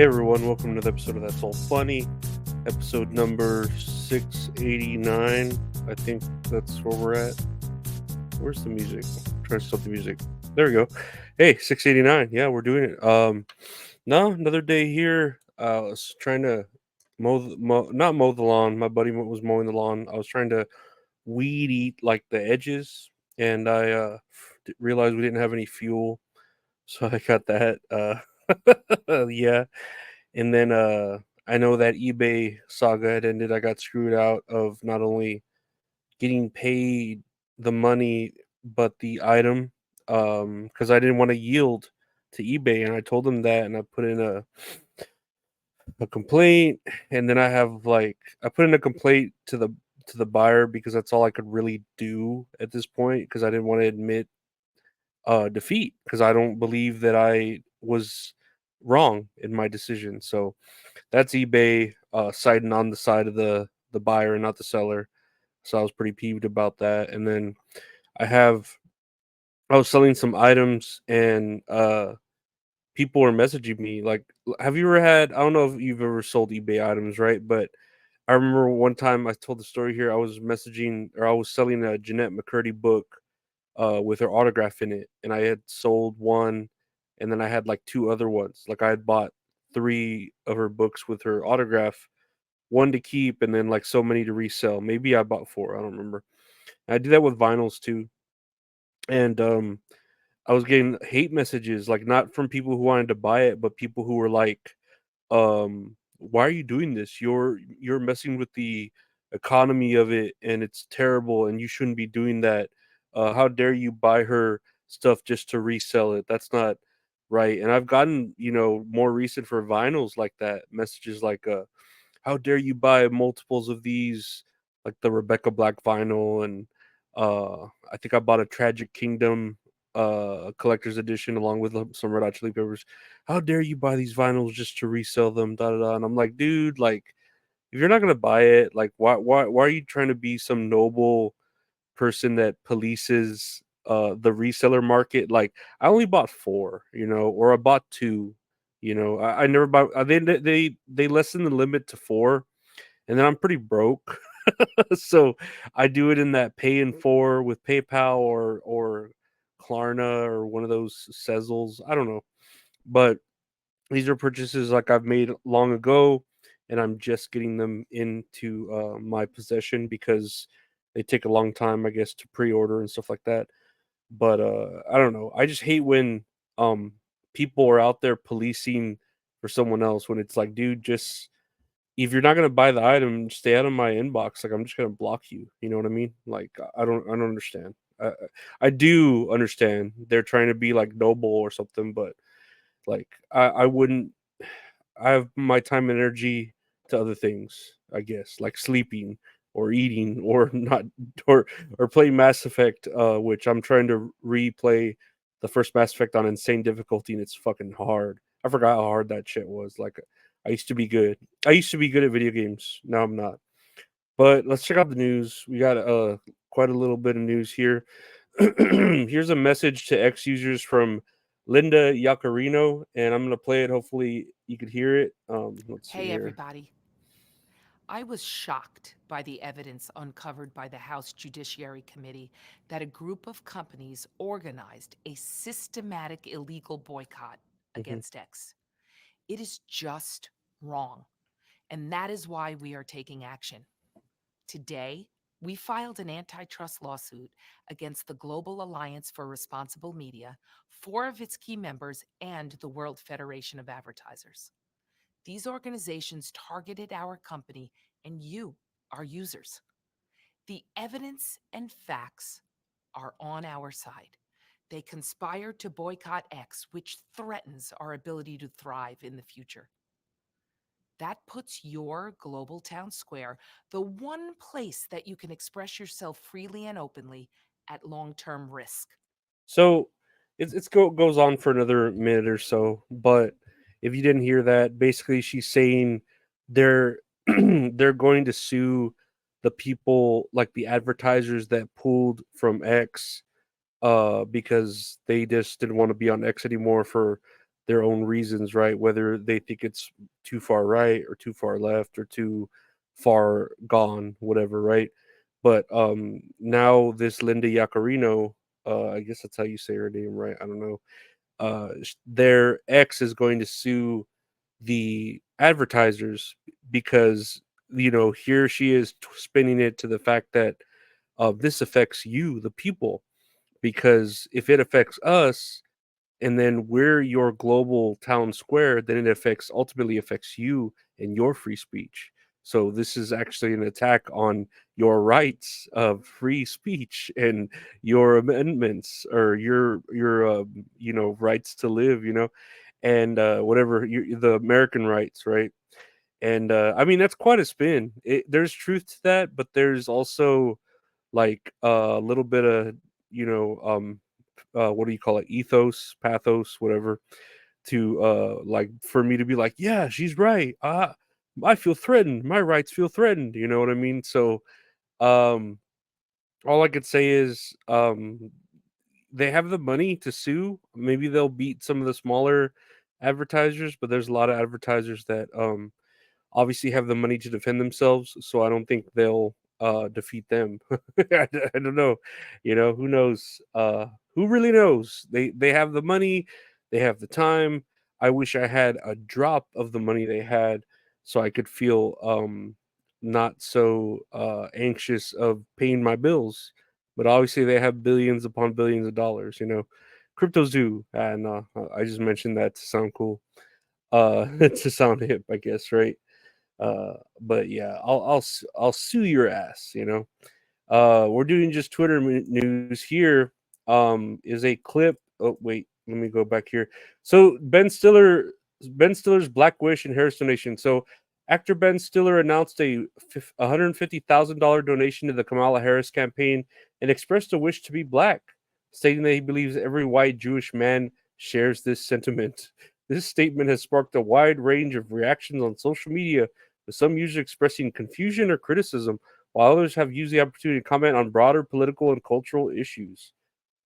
Hey everyone, welcome to another episode of That's All Funny, episode number 689. I think that's where we're at. Where's the music? I'm trying to stop the music. There we go. Hey, 689. Yeah, we're doing it. No, another day here. I was trying to not mow the lawn. My buddy was mowing the lawn. I was trying to weed eat like the edges, and I realized we didn't have any fuel, so I got that. Yeah. And then I know that eBay saga had ended. I got screwed out of not only getting paid the money but the item because I didn't want to yield to eBay, and I told them that, and I put in a complaint, and then I put in a complaint to the buyer because that's all I could really do at this point because I didn't want to admit defeat because I don't believe that I was wrong in my decision. So that's eBay siding on the side of the buyer and not the seller. So I was pretty peeved about that. And then I have I was selling some items, and people were messaging me like, have you ever had, I don't know if you've ever sold eBay items, right? But I remember one time I told the story here. I was messaging, or I was selling a Jeanette McCurdy book with her autograph in it, and I had sold one, and then I had like two other ones. Like I had bought three of her books with her autograph, one to keep, and then like so many to resell. Maybe I bought four. I don't remember. And I do that with vinyls too, and I was getting hate messages, like not from people who wanted to buy it, but people who were like, why are you doing this? You're messing with the economy of it, and it's terrible, and you shouldn't be doing that. How dare you buy her stuff just to resell it? That's not right. And I've gotten, more recent for vinyls like that, messages like how dare you buy multiples of these, like the Rebecca Black vinyl, and I think I bought a Tragic Kingdom collector's edition along with some Red Hot Chili Peppers. How dare you buy these vinyls just to resell them? Da da da. And I'm like, dude, like if you're not gonna buy it, like why are you trying to be some noble person that polices the reseller market? Like I only bought four, or I bought two. I never bought. They lessen the limit to four, and then I'm pretty broke. So I do it in that pay in four with PayPal or Klarna or one of those Sezzles. I don't know, but these are purchases like I've made long ago, and I'm just getting them into my possession because they take a long time, I guess, to pre-order and stuff like that. But I don't know. I just hate when um people are out there policing for someone else when it's like, dude, just if you're not gonna buy the item, stay out of my inbox. Like I'm just gonna block you. You know what I mean? Like I don't understand. I do understand they're trying to be like noble or something, but like I wouldn't. I have my time and energy to other things, I guess, like sleeping or eating or not or playing Mass Effect, which I'm trying to replay the first Mass Effect on insane difficulty, and it's fucking hard. I forgot how hard that shit was. Like I used to be good. I used to be good at video games. Now I'm not. But let's check out the news. We got quite a little bit of news here. Here's a message to X users from Linda Yacarino, and I'm gonna play it. Hopefully, you could hear it. Let's see Hey, here. everybody. I was shocked by the evidence uncovered by the House Judiciary Committee that a group of companies organized a systematic illegal boycott Hmm. against X. It is just wrong. And that is why we are taking action. Today, we filed an antitrust lawsuit against the Global Alliance for Responsible Media, four of its key members, and the World Federation of Advertisers. These organizations targeted our company and you, our users. The evidence and facts are on our side. They conspired to boycott X, which threatens our ability to thrive in the future. That puts your global town square, the one place that you can express yourself freely and openly, at long term risk. So goes on for another minute or so, but if you didn't hear that, basically she's saying they're they're going to sue the people, like the advertisers that pulled from X because they just didn't want to be on X anymore for their own reasons, right? Whether they think it's too far right or too far left or too far gone, whatever, right? But now this Linda Yacarino, I guess that's how you say her name, right? I don't know. Their ex is going to sue the advertisers because here she is spinning it to the fact that this affects you, the people, because if it affects us and then we're your global town square, then it affects ultimately affects you and your free speech. So this is actually an attack on your rights of free speech and your amendments or your rights to live, and whatever the American rights, right? And I mean that's quite a spin. There's truth to that, but there's also like a little bit of what do you call it, ethos, pathos, whatever, to like for me to be like, yeah, she's right, I feel threatened, my rights feel threatened, you know what I mean? So um all I could say is they have the money to sue. Maybe they'll beat some of the smaller advertisers, but there's a lot of advertisers that obviously have the money to defend themselves, so I don't think they'll defeat them. I don't know. Who knows? Who really knows? They have the money, they have the time. I wish I had a drop of the money they had so I could feel not so anxious of paying my bills. But obviously they have billions upon billions of dollars. Cryptos do, and I just mentioned that to sound cool. To sound hip, I guess, right? But yeah, I'll sue your ass. We're doing just Twitter news here. Is a clip. Oh wait, let me go back here. So Ben Stiller's Black Wish inheritance donation. So actor Ben Stiller announced a $150,000 donation to the Kamala Harris campaign and expressed a wish to be black, stating that he believes every white Jewish man shares this sentiment. This statement has sparked a wide range of reactions on social media, with some users expressing confusion or criticism, while others have used the opportunity to comment on broader political and cultural issues.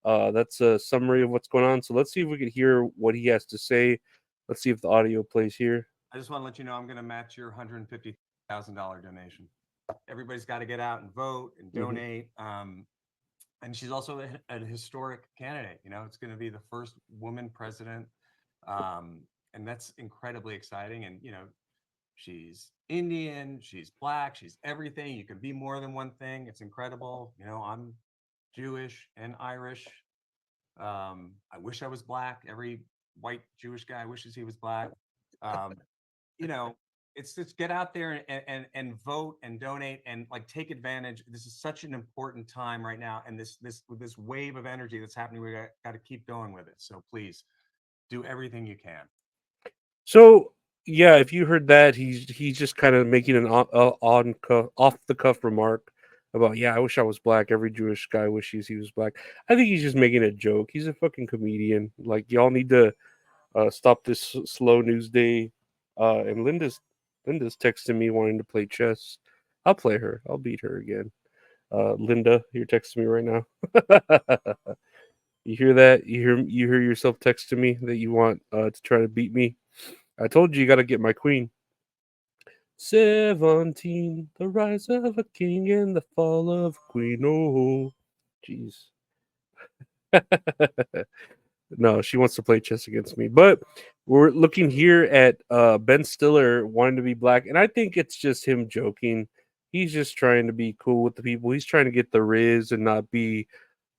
That's a summary of what's going on. So let's see if we can hear what he has to say. Let's see if the audio plays here. I just want to let you know I'm going to match your $150,000 donation. Everybody's got to get out and vote and donate. And she's also a historic candidate. It's going to be the first woman president. And that's incredibly exciting. And, she's Indian, she's black, she's everything. You can be more than one thing. It's incredible. I'm Jewish and Irish. I wish I was black. Every white Jewish guy wishes he was black. Um, you know, it's just get out there and vote and donate and like take advantage. This is such an important time right now, and this wave of energy that's happening, we got to keep going with it. So please do everything you can. So yeah, if you heard that, he's just kind of making an off the cuff remark about, yeah, I wish I was black. Every Jewish guy wishes he was black. I think he's just making a joke. He's a fucking comedian. Like y'all need to stop this slow news day. And Linda's texting me wanting to play chess. I'll play her. I'll beat her again. Linda, you're texting me right now. You hear that? You hear yourself texting me that you want to try to beat me. I told you got to get my queen. 17, the rise of a king and the fall of a queen. Oh, jeez. No, she wants to play chess against me. But we're looking here at Ben Stiller wanting to be black, and I think it's just him joking. He's just trying to be cool with the people. He's trying to get the Riz and not be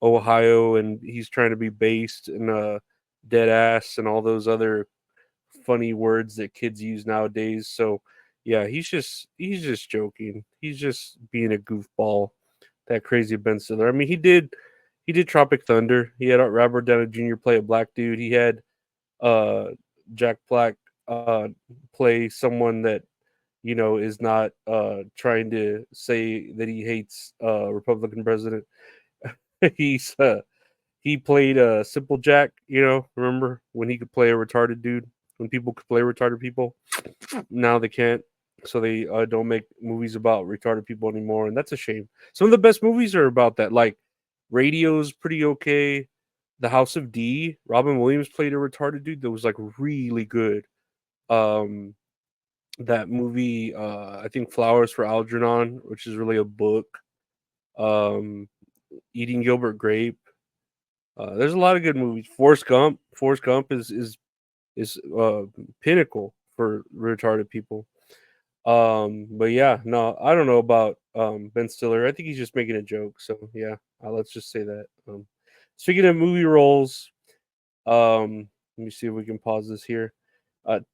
Ohio, and he's trying to be based in dead ass and all those other funny words that kids use nowadays. So yeah, he's just joking. He's just being a goofball. That crazy Ben Stiller. I mean, he did Tropic Thunder. He had Robert Downey Jr. play a black dude. He had uh Jack Black play someone that is not trying to say that he hates Republican president. He's he played Simple Jack, remember when he could play a retarded dude, when people could play retarded people. Now they can't. So they don't make movies about retarded people anymore, and that's a shame. Some of the best movies are about that. Like Radio's pretty okay. The House of D. Robin Williams played a retarded dude that was like really good. Um, that movie, I think Flowers for Algernon, which is really a book. Um, Eating Gilbert Grape. There's a lot of good movies. Forrest Gump. Forrest Gump is pinnacle for retarded people. But yeah, no, I don't know about Ben Stiller. I think he's just making a joke. So yeah, let's just say that. Speaking of movie roles, let me see if we can pause this here.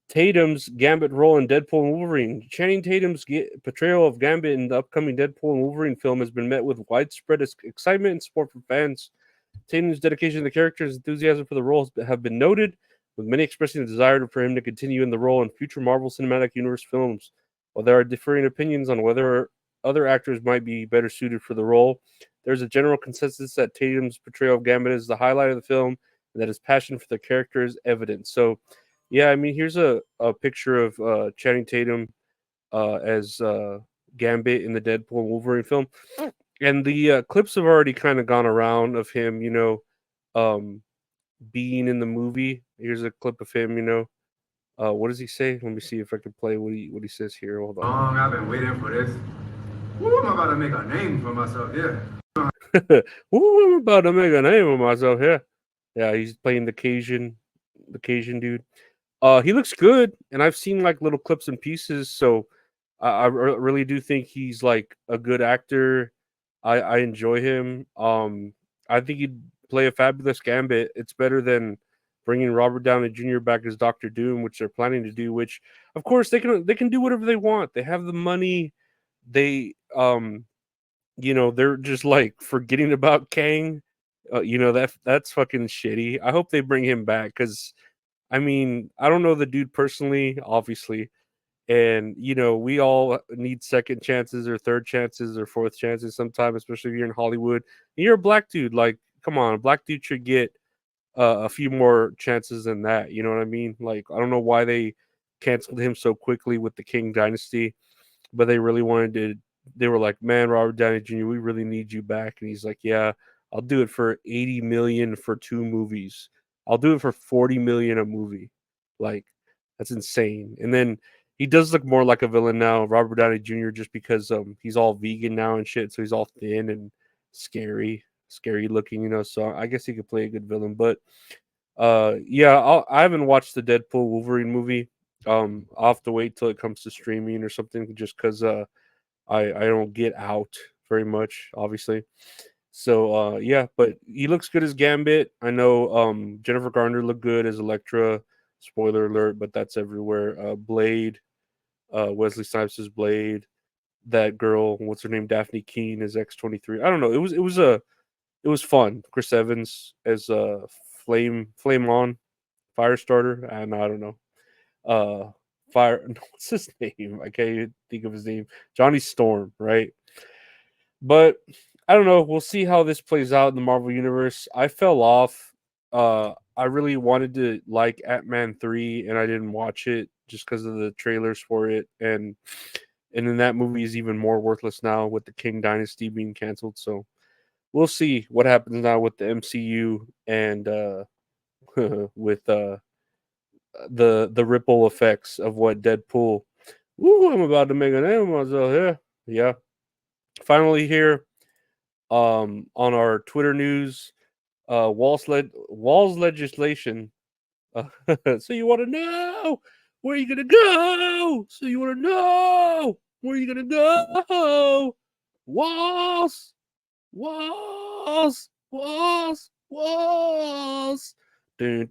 Tatum's Gambit role in Deadpool and Wolverine. Channing Tatum's portrayal of Gambit in the upcoming Deadpool and Wolverine film has been met with widespread excitement and support from fans. Tatum's dedication to the character's enthusiasm for the role have been noted, with many expressing the desire for him to continue in the role in future Marvel Cinematic Universe films. While there are differing opinions on whether other actors might be better suited for the role, there's a general consensus that Tatum's portrayal of Gambit is the highlight of the film, and that his passion for the character is evident. So, yeah, I mean, here's a picture of Channing Tatum as Gambit in the Deadpool and Wolverine film. And the clips have already kind of gone around of him, um, being in the movie. Here's a clip of him, what does he say? Let me see if I can play what he says here. Hold on. Long I've been waiting for this. Woo, I'm about to make a name for myself. Yeah. Ooh, I'm about to make a name of myself here. Yeah, he's playing the Cajun dude. He looks good, and I've seen like little clips and pieces, so I really do think he's like a good actor. I enjoy him. I think he'd play a fabulous Gambit. It's better than bringing Robert Downey Jr. back as Doctor Doom, which they're planning to do. Which, of course, they can do whatever they want. They have the money. They they're just like forgetting about Kang. That's fucking shitty. I hope they bring him back because I mean I don't know the dude personally, obviously, and we all need second chances or third chances or fourth chances sometime, especially if you're in Hollywood and you're a black dude. Like, come on, a black dude should get a few more chances than that. You know what I mean? Like, I don't know why they canceled him so quickly with the King Dynasty, but they really wanted to. They were like, "Man, Robert Downey Jr., we really need you back." And he's like, "Yeah, I'll do it for 80 million for 2 movies. I'll do it for 40 million a movie." Like, that's insane. And then he does look more like a villain now, Robert Downey Jr., just because he's all vegan now and shit, so he's all thin and scary looking. So I guess he could play a good villain. But yeah, I haven't watched the Deadpool Wolverine movie. I'll have to wait till it comes to streaming or something, just because I don't get out very much, obviously. So yeah, but he looks good as Gambit. I know Jennifer Garner looked good as Elektra. Spoiler alert, but that's everywhere. Blade, Wesley Snipes is Blade. That girl, what's her name? Daphne Keene is X-23. I don't know. It was fun. Chris Evans as Flame on Firestarter, and I don't know. Fire. What's his name? I can't even think of his name. Johnny Storm, right? But I don't know. We'll see how this plays out in the Marvel universe. I fell off. I really wanted to like Ant-Man 3, and I didn't watch it just because of the trailers for it, and then that movie is even more worthless now with the King Dynasty being canceled. So we'll see what happens now with the MCU and with the ripple effects of what Deadpool. Ooh, I'm about to make a name of myself here. Yeah. Finally here, on our Twitter news, Walz legislation. So you want to know where you gonna go? So you want to know where you gonna go? Walz, Walz, Walz, Walz. Tim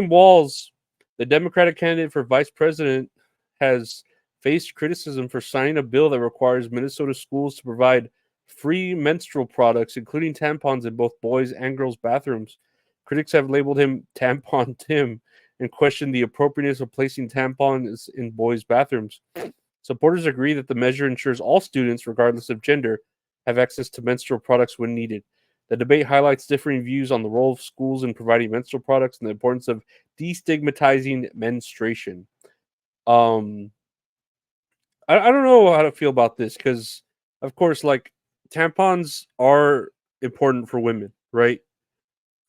Walz, the Democratic candidate for vice president, has faced criticism for signing a bill that requires Minnesota schools to provide free menstrual products, including tampons, in both boys' and girls' bathrooms. Critics have labeled him Tampon Tim and questioned the appropriateness of placing tampons in boys' bathrooms. Supporters agree that the measure ensures all students, regardless of gender, have access to menstrual products when needed. The debate highlights differing views on the role of schools in providing menstrual products and the importance of destigmatizing menstruation. Um, I don't know how to feel about this because of course, like tampons are important for women, right?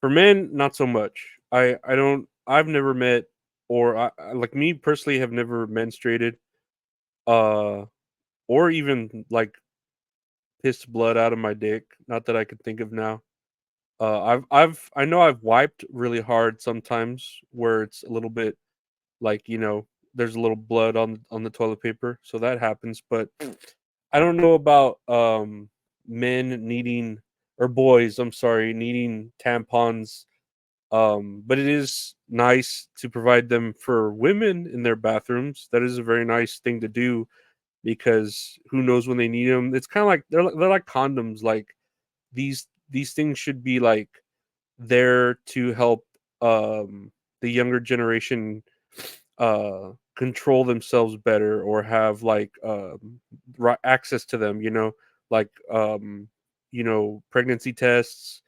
For men, not so much. I don't. I've never met, or like me personally, have never menstruated, uh, or even like pissed blood out of my dick. Not that I could think of now. I know I've wiped really hard sometimes where it's a little bit like there's a little blood on the toilet paper, so that happens. But I don't know about men needing or boys, I'm sorry, needing tampons. But it is nice to provide them for women in their bathrooms. That is a very nice thing to do because who knows when they need them. It's kind of like they're like condoms. Like these things should be like there to help the younger generation control themselves better or have like access to them, like pregnancy tests,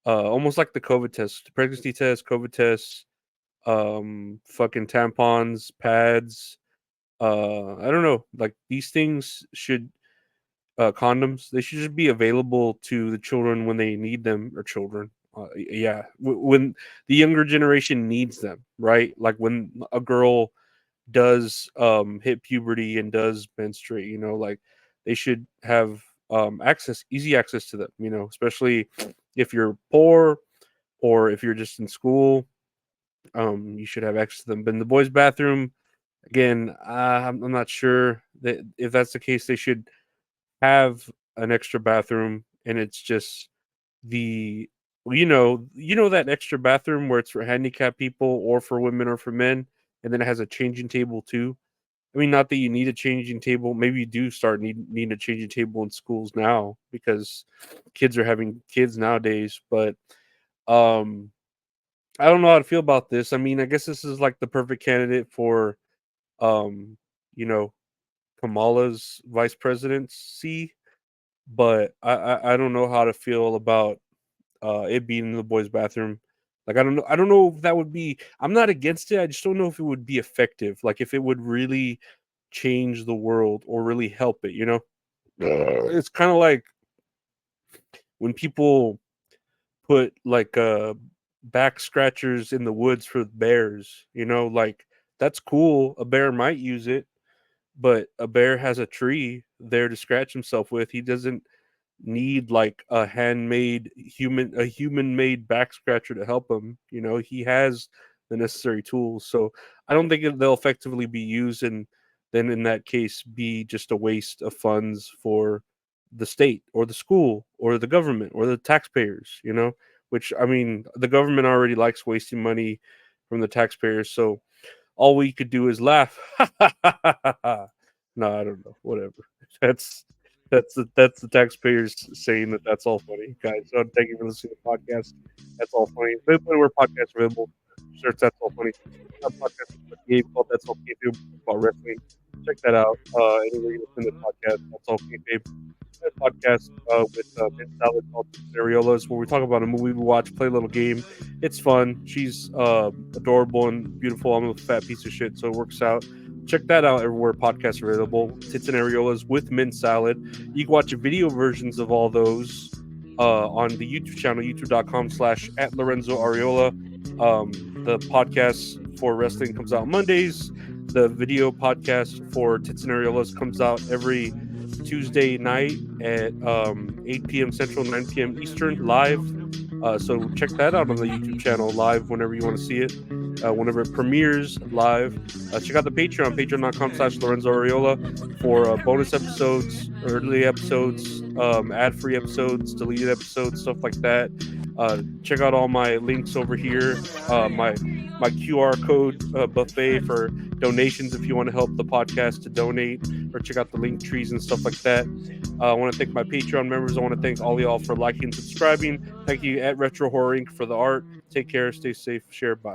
almost like the COVID test, pregnancy test, COVID tests, fucking tampons, pads. I don't know. Like these things should condoms. They should just be available to the children when they need them, or children. Yeah, when the younger generation needs them, right? Like when a girl does hit puberty and does menstruate, like they should have easy access to them, especially if you're poor or if you're just in school, you should have access to them. But in the boys' bathroom, again, I'm not sure that if that's the case, they should have an extra bathroom, and it's just the that extra bathroom where it's for handicapped people or for women or for men, and then it has a changing table too. I mean, not that you need a changing table. Maybe you do start needing a changing table in schools now because kids are having kids nowadays. But um, I don't know how to feel about this. I mean, I guess this is like the perfect candidate for um, you know, Kamala's vice presidency. But I don't know how to feel about it being in the boys' bathroom. Like I don't know if that would be. I'm not against it. I just don't know if it would be effective. Like if it would really change the world or really help it. It's kind of like when people put like back scratchers in the woods for bears. Like that's cool. A bear might use it, but a bear has a tree there to scratch himself with. He doesn't need like a human made back scratcher to help him. He has the necessary tools. So I don't think they'll effectively be used, and then in that case be just a waste of funds for the state or the school or the government or the taxpayers, which I mean the government already likes wasting money from the taxpayers. So all we could do is laugh. No, I don't know. Whatever. That's that's the taxpayers saying that that's all funny, guys. So thank you for listening to the podcast. That's all funny. Where podcasts are available, search That's All Funny. A podcast with a game called That's All Kayfabe about wrestling. Check that out. Anywhere you listen to the podcast, That's All Kayfabe. Podcast with Mint Salad called Scenariolas, where we talk about a movie we watch, play a little game. It's fun. She's adorable and beautiful. I'm a fat piece of shit, so it works out. Check that out everywhere podcasts are available. Tits and Areolas with Mint Salad. You can watch video versions of all those on the YouTube channel, youtube.com/@LorenzoAreola. The podcast for wrestling comes out Mondays. The video podcast for Tits and Areolas comes out every Tuesday night at 8 p.m. Central, 9 p.m. Eastern, live. So check that out on the YouTube channel live whenever you want to see it. Whenever it premieres live. Check out the Patreon, patreon.com/Lorenzo Areola for bonus episodes, early episodes, ad-free episodes, deleted episodes, stuff like that. Check out all my links over here. My QR code buffet for donations if you want to help the podcast to donate, or check out the link trees and stuff like that. I want to thank my Patreon members. I want to thank all y'all for liking and subscribing. Thank you at Retro Horror Inc. for the art. Take care, stay safe, share, bye.